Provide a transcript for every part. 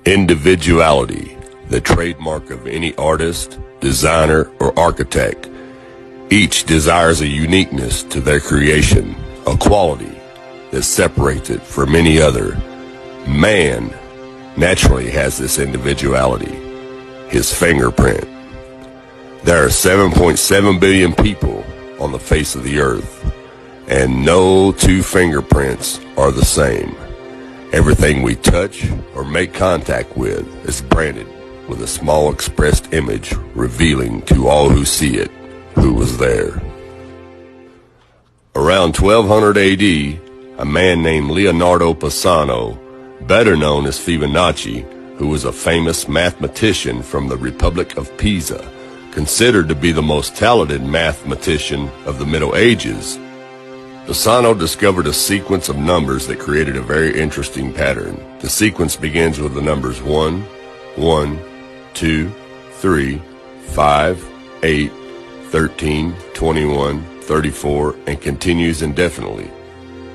Individuality, the trademark of any artist, designer, or architect. Each desires a uniqueness to their creation, a quality that separates it from any other. Man naturally has this individuality, his fingerprint. There are 7.7 billion people on the face of the earth, and no two fingerprints are the same. Everything we touch or make contact with is branded with a small expressed image revealing to all who see it who was there. Around 1200 AD, a man named Leonardo Pisano, better known as Fibonacci, who was a famous mathematician from the Republic of Pisa, considered to be the most talented mathematician of the Middle Ages, Pisano discovered a sequence of numbers that created a very interesting pattern. The sequence begins with the numbers 1, 1, 2, 3, 5, 8, 13, 21, 34, and continues indefinitely.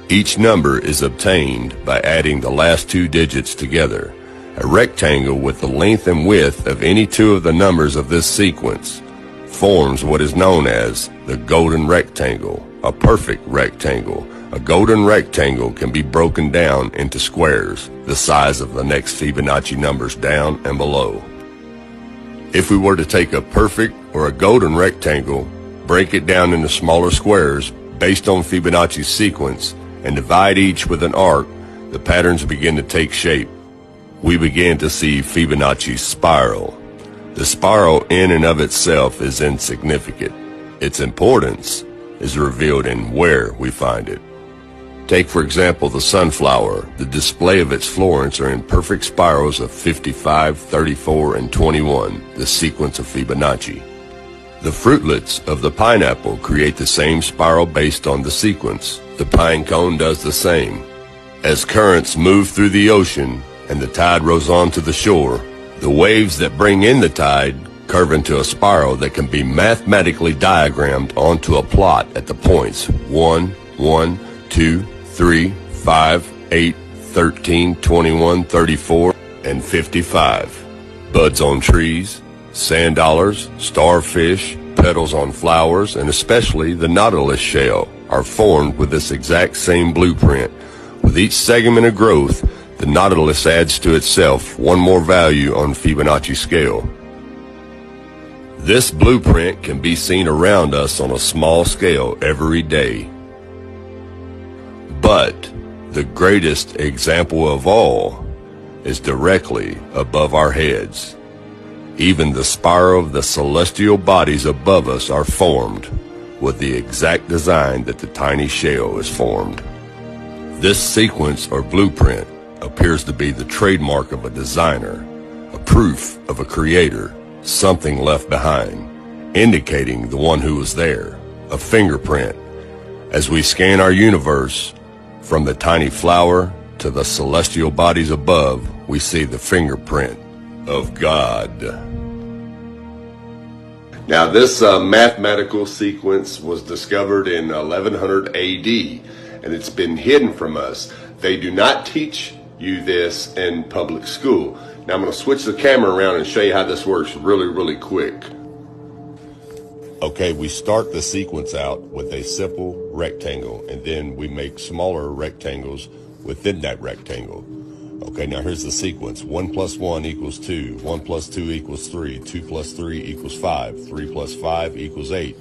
Each number is obtained by adding the last two digits together. A rectangle with the length and width of any two of the numbers of this sequence forms what is known as the golden rectangle, a perfect rectangle. A golden rectangle can be broken down into squares, the size of the next Fibonacci numbers down and below. If we were to take a perfect or a golden rectangle, break it down into smaller squares based on Fibonacci's sequence, and divide each with an arc, the patterns begin to take shape. We begin to see Fibonacci's spiral. The spiral in and of itself is insignificant. Its importance is revealed in where we find it. Take, for example, the sunflower. The display of its florets are in perfect spirals of 55, 34, and 21, the sequence of Fibonacci. The fruitlets of the pineapple create the same spiral based on the sequence. The pine cone does the same. As currents move through the ocean and the tide rolls onto the shore, the waves that bring in the tide curve into a spiral that can be mathematically diagrammed onto a plot at the points 1, 1, 2, 3, 5, 8, 13, 21, 34, and 55. Buds on trees, sand dollars, starfish, petals on flowers, and especially the nautilus shell are formed with this exact same blueprint. With each segment of growth, the nautilus adds to itself one more value on Fibonacci scale. This blueprint can be seen around us on a small scale every day. But the greatest example of all is directly above our heads. Even the spiral of the celestial bodies above us are formed with the exact design that the tiny shell is formed. This sequence or blueprint appears to be the trademark of a designer, a proof of a creator, something left behind, indicating the one who was there, a fingerprint. As we scan our universe, from the tiny flower to the celestial bodies above, we see the fingerprint of God. Now, this mathematical sequence was discovered in 1100 AD, and it's been hidden from us. They do not teach you this in public school. Now I'm going to switch the camera around and show you how this works really quick. Okay, we start the sequence out with a simple rectangle, and then we make smaller rectangles within that rectangle. Okay, now here's the sequence. 1 plus 1 equals 2. 1 plus 2 equals 3. 2 plus 3 equals 5. 3 plus 5 equals 8.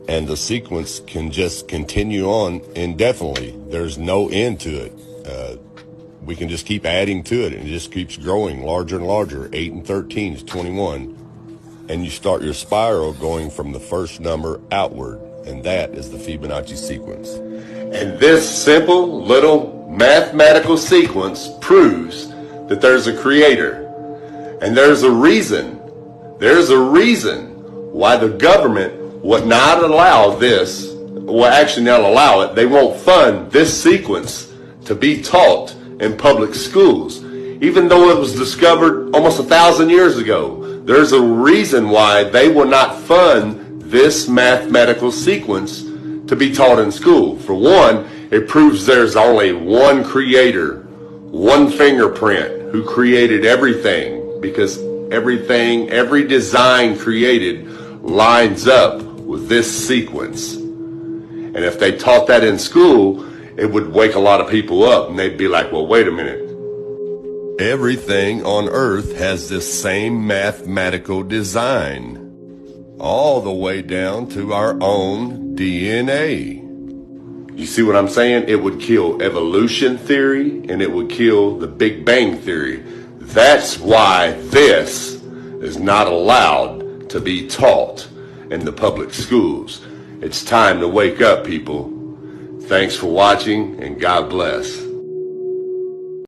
And the sequence can just continue on indefinitely. There's no end to it. We can just keep adding to it, and it just keeps growing larger and larger. 8 and 13 is 21. And you start your spiral going from the first number outward, and that is the Fibonacci sequence. And this simple little mathematical sequence proves that there's a creator. And there's a reason why the government would not allow this, well, actually not allow it. They won't fund this sequence to be taught in public schools. Even though it was discovered almost 1,000 years ago, there's a reason why they will not fund this mathematical sequence to be taught in school. For one, it proves there's only one creator, one fingerprint who created everything, because everything, every design created lines up with this sequence. And if they taught that in school, it would wake a lot of people up, and they'd be like, well, wait a minute. Everything on Earth has this same mathematical design, all the way down to our own DNA. You see what I'm saying? It would kill evolution theory, and it would kill the Big Bang theory. That's why this is not allowed to be taught in the public schools. It's time to wake up, people. Thanks for watching, and God bless.